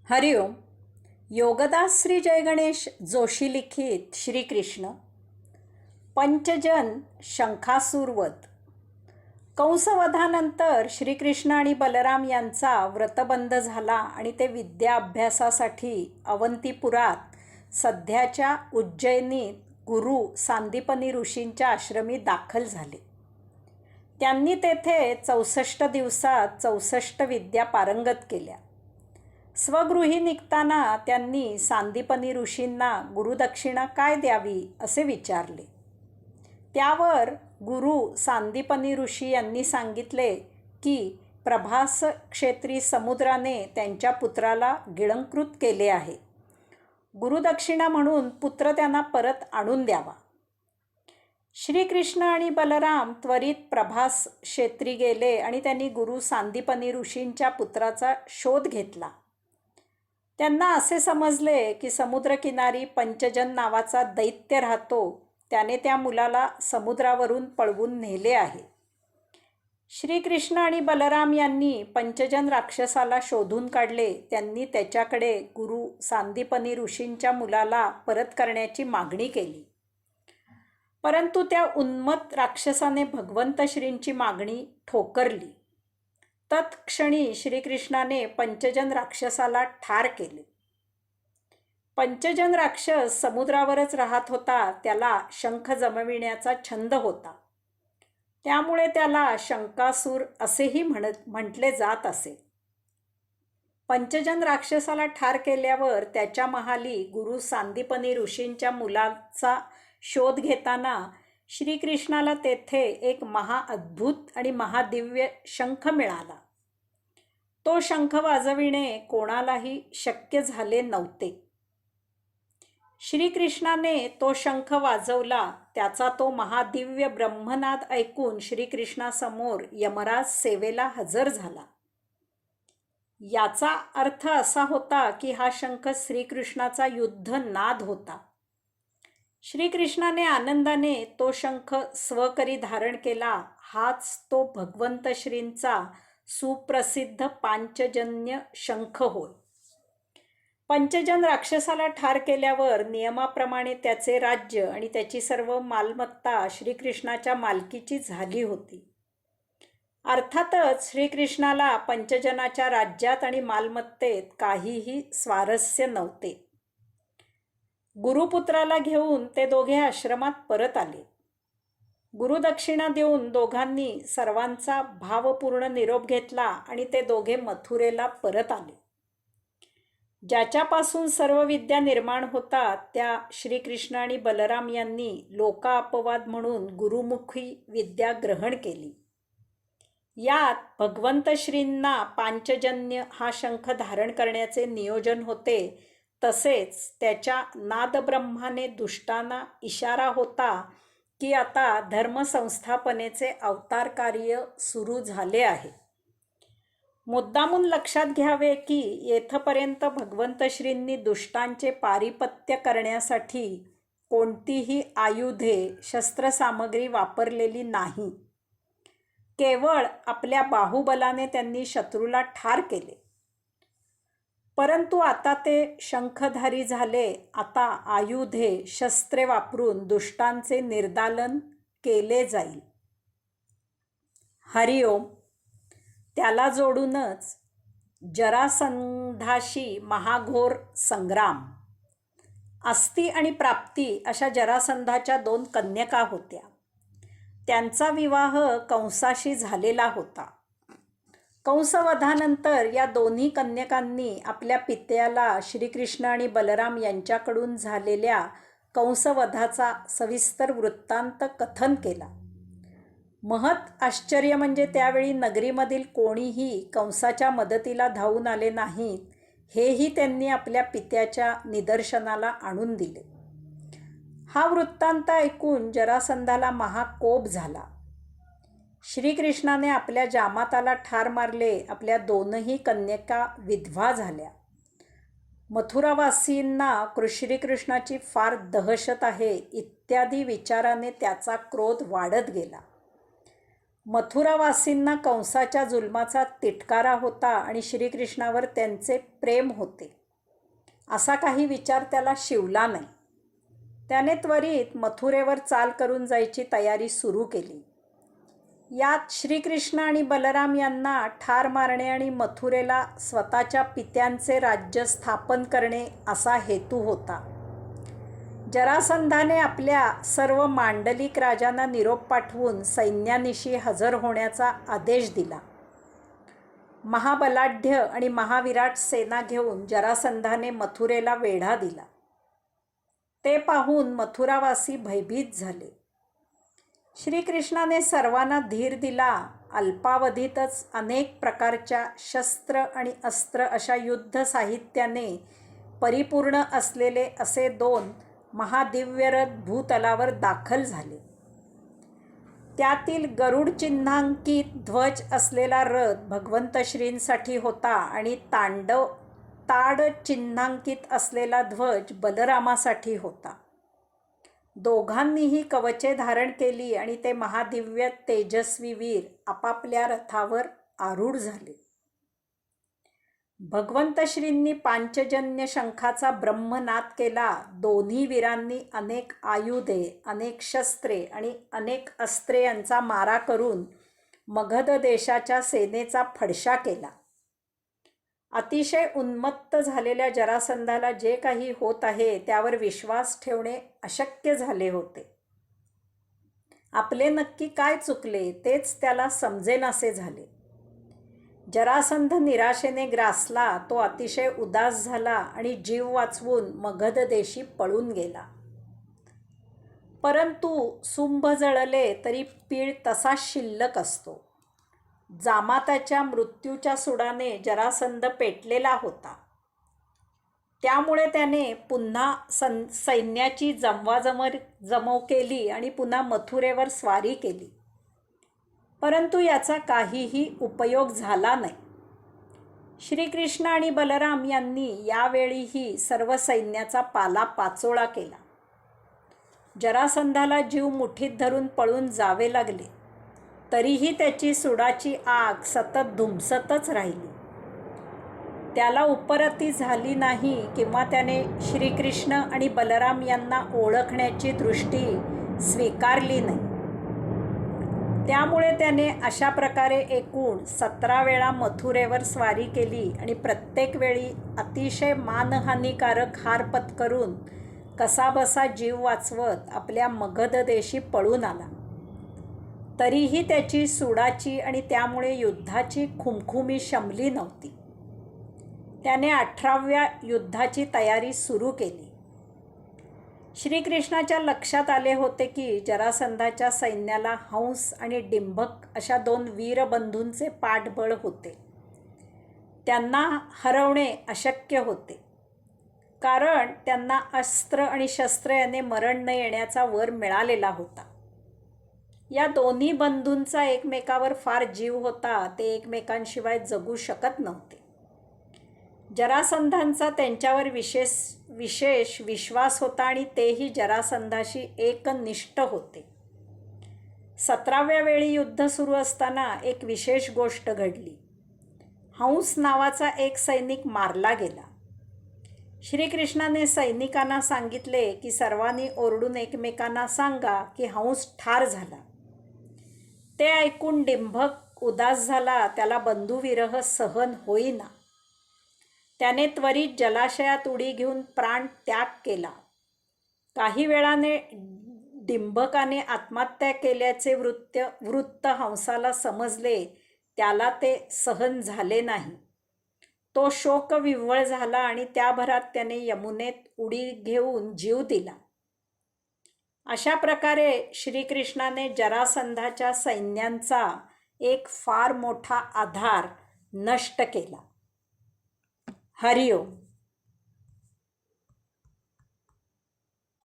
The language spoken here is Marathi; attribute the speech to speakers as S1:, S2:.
S1: हरिओम. योगदास श्री जयगणेश जोशी लिखित श्रीकृष्ण पंचजन शंखासूरवध. कंसवधानंतर श्रीकृष्ण आणि बलराम यांचा व्रतबंध झाला आणि ते विद्या अभ्यासासाठी अवंतीपुरात सध्याच्या उज्जैनीत गुरु सांदीपनी ऋषींच्या आश्रमी दाखल झाले. त्यांनी तेथे 64 दिवसात 64 विद्या पारंगत केल्या. स्वगृही निघताना त्यांनी सांदीपनी ऋषींना गुरुदक्षिणा काय द्यावी असे विचारले. त्यावर गुरु सांदीपनी ऋषी यांनी सांगितले की प्रभास क्षेत्री समुद्राने त्यांच्या पुत्राला गिळंकृत केले आहे. गुरुदक्षिणा म्हणून पुत्र त्यांना परत आणून द्यावा. श्रीकृष्ण आणि बलराम त्वरित प्रभास क्षेत्री गेले आणि त्यांनी गुरु सांदीपनी ऋषींच्या पुत्राचा शोध घेतला. त्यांना असे समजले की समुद्रकिनारी पंचजन नावाचा दैत्य राहतो. त्याने त्या मुलाला समुद्रावरून पळवून नेले आहे. श्रीकृष्ण आणि बलराम यांनी पंचजन राक्षसाला शोधून काढले. त्यांनी त्याच्याकडे गुरु सांदीपनी ऋषींच्या मुलाला परत करण्याची मागणी केली. परंतु त्या उन्मत्त राक्षसाने भगवंत श्रींची मागणी ठोकरली. तत्क्षणी श्रीकृष्णाने पंचजन राक्षसाला ठार केले. पंचजन राक्षस समुद्रावरच राहत होता. त्याला शंख जमविण्याचा छंद होता. त्यामुळे त्याला शंकासूर असेही म्हटले जात असे. पंचजन राक्षसाला ठार केल्यावर त्याच्या महाली गुरु सांदीपनी ऋषींच्या मुलाचा शोध घेताना श्रीकृष्णाला तेथे एक महाअद्भुत आणि महादिव्य शंख मिळाला. तो शंख वाजविणे कोणालाही शक्य झाले नव्हते. श्रीकृष्णाने तो शंख वाजवला. त्याचा तो महादिव्य ब्रह्मनाद ऐकून श्रीकृष्णासमोर यमराज सेवेला हजर झाला. याचा अर्थ असा होता की हा शंख श्रीकृष्णाचा युद्ध नाद होता. श्रीकृष्णाने आनंदाने तो शंख स्वकरी धारण केला. हाच तो भगवंत श्रींचा सुप्रसिद्ध पांचजन्य शंख होय. पंचजन राक्षसाला ठार केल्यावर नियमाप्रमाणे त्याचे राज्य आणि त्याची सर्व मालमत्ता श्रीकृष्णाच्या मालकीची झाली होती. अर्थातच श्रीकृष्णाला पंचजनाच्या राज्यात आणि मालमत्तेत काहीही स्वारस्य नव्हते. गुरुपुत्राला घेऊन ते दोघे आश्रमात परत आले. गुरुदक्षिणा देऊन दोघांनी सर्वांचा भावपूर्ण निरोप घेतला आणि ते दोघे मथुरेला परत आले. ज्याच्यापासून सर्व विद्या निर्माण होतात त्या श्रीकृष्ण आणि बलराम यांनी लोकापवाद म्हणून गुरुमुखी विद्या ग्रहण केली. यात भगवंत श्रींना पांचजन्य हा शंख धारण करण्याचे नियोजन होते. तसेच त्याच्या नादब्रह्माने दुष्टांना इशारा होता की आता धर्मसंस्थापनेचे अवतार कार्य सुरू झाले आहे. मुद्दामून लक्षात घ्यावे की येथपर्यंत भगवंत श्रींनी दुष्टांचे पारिपत्य करण्यासाठी कोणतीही आयुधे शस्त्रसामग्री वापरलेली नाही. केवळ आपल्या बाहुबलाने त्यांनी शत्रूला ठार केले. परंतु आता ते शंखधारी झाले. आता आयुधे शस्त्रे वापरून दुष्टांचे निर्दालन केले जाईल. हरिओम. त्याला जोडूनच जरासंधाशी महाघोर संग्राम. अस्ती आणि प्राप्ती अशा जरासंधाच्या 2 कन्यका होत्या. त्यांचा विवाह कंसाशी झालेला होता. कंसवधानंतर या दोन्ही कन्यकांनी आपल्या पित्याला श्रीकृष्ण आणि बलराम यांच्याकडून झालेल्या कंसवधाचा सविस्तर वृत्तांत कथन केला. महत् आश्चर्य म्हणजे त्यावेळी नगरीमधील कोणीही कंसाच्या मदतीला धावून आले नाहीत. हेही त्यांनी आपल्या पित्याच्या निदर्शनाला आणून दिले. हा वृत्तांत ऐकून जरासंधाला महाकोप झाला. श्रीकृष्णाने आपल्या जामाताला ठार मारले. आपल्या 2ही कन्यका विधवा झाल्या. मथुरावासींना श्रीकृष्णाची फार दहशत आहे इत्यादी विचाराने त्याचा क्रोध वाढत गेला. मथुरावासींना कंसाच्या जुलमाचा तिटकारा होता आणि श्रीकृष्णावर त्यांचे प्रेम होते. असा काही विचार त्याला शिवला नाही. त्याने त्वरित मथुरेवर चाल करून जायची तयारी सुरू केली. यात श्रीकृष्ण आणि बलराम यांना ठार मारणे आणि मथुरेला स्वतःच्या पित्यांचे राज्य स्थापन करणे असा हेतू होता. जरासंधाने आपल्या सर्व मांडलिक राजांना निरोप पाठवून सैन्यानिशी हजर होण्याचा आदेश दिला. महाबलाढ्य आणि महाविराट सेना घेऊन जरासंधाने मथुरेला वेढा दिला. ते पाहून मथुरावासी भयभीत झाले. श्रीकृष्णाने सर्वांना धीर दिला. अल्पावधीतच अनेक प्रकारच्या शस्त्र आणि अस्त्र अशा युद्ध साहित्याने परिपूर्ण असलेले असे 2 महादिव्य रथ भूतलावर दाखल झाले. त्यातील गरुड चिन्हांकित ध्वज असलेला रथ भगवंत श्रींसाठी होता आणि ताड चिन्हांकित असलेला ध्वज बलरामासाठी होता. दोघांनीही कवचे धारण केली आणि ते महादिव्य तेजस्वी वीर आपापल्या रथावर आरूढ झाले. भगवंत श्रींनी पांचजन्य शंखाचा ब्रह्मनाद केला. दोन्ही वीरांनी अनेक आयुधे, अनेक शस्त्रे आणि अनेक अस्त्रे यांचा मारा करून मगध देशाच्या सेनेचा फडशा केला. अतिशय उन्मत्त झालेल्या जरासंधाला जे काही होत आहे त्यावर विश्वास ठेवणे अशक्य झाले होते. आपले नक्की काय चुकले तेच त्याला समजेनासे झाले. जरासंध निराशेने ग्रासला. तो अतिशय उदास झाला आणि जीव वाचवून मगध देशी पळून गेला. परंतु सुंभ जळले तरी पीळ तसाच शिल्लक असतो. जामाताच्या मृत्यूच्या सुडाने जरासंध पेटलेला होता. त्यामुळे त्याने पुन्हा सैन्याची जमव केली आणि पुन्हा मथुरेवर स्वारी केली. परंतु याचा काहीही उपयोग झाला नाही. श्रीकृष्ण आणि बलराम यांनी यावेळीही सर्व सैन्याचा पालापाचोळा केला. जरासंधाला जीव मुठीत धरून पळून जावे लागले. तरीही त्याची सुडाची आग सतत धुमसतच राहिली. त्याला उपरती झाली नाही किंवा त्याने श्रीकृष्ण आणि बलराम यांना ओळखण्याची दृष्टी स्वीकारली नाही. त्यामुळे त्याने अशा प्रकारे एकूण 17 वेळा मथुरेवर स्वारी केली आणि प्रत्येक वेळी अतिशय मानहानिकारक हार पत्करून कसाबसा जीव वाचवत आपल्या मगध देशी पळून आला. तरीही त्याची सुडाची आणि त्यामुळे युद्धाची खुमखुमी शमली नव्हती. त्याने 18व्या युद्धाची तयारी सुरू केली. श्रीकृष्णाच्या लक्षात आले होते की जरासंधाच्या सैन्याला हंस आणि डिंभक अशा 2 वीरबंधूंचे पाठबळ होते. त्यांना हरवणे अशक्य होते, कारण त्यांना अस्त्र आणि शस्त्र याने मरण न येण्याचा वर मिळालेला होता. या दोन्ही बंधूंचा एकमेकावर फार जीव होता. ते एकमेकांशिवाय जगू शकत नव्हते. जरासंधांचा त्यांच्यावर विशेष विश्वास होता आणि तेही जरासंधाशी एकनिष्ठ होते. 17व्या वेळी युद्ध सुरू असताना एक विशेष गोष्ट घडली. हंस नावाचा एक सैनिक मारला गेला. श्रीकृष्णाने सैनिकांना सांगितले की सर्वांनी ओरडून एकमेकांना सांगा की हंस ठार झाला. ते ऐकून डिंभक उदास झाला. त्याला बंधुविरह सहन होईना. त्याने त्वरित जलाशयात उडी घेऊन प्राण त्याग केला. काही वेळाने डिंभकाने आत्महत्या केल्याचे वृत्त हंसाला समजले. त्याला ते सहन झाले नाही. तो शोकविव्हळ झाला आणि त्या भरात त्याने यमुनेत उडी घेऊन जीव दिला. अशा प्रकारे श्रीकृष्णाने जरासंधाच्या सैन्यांचा एक फार मोठा आधार नष्ट केला. हरिओम.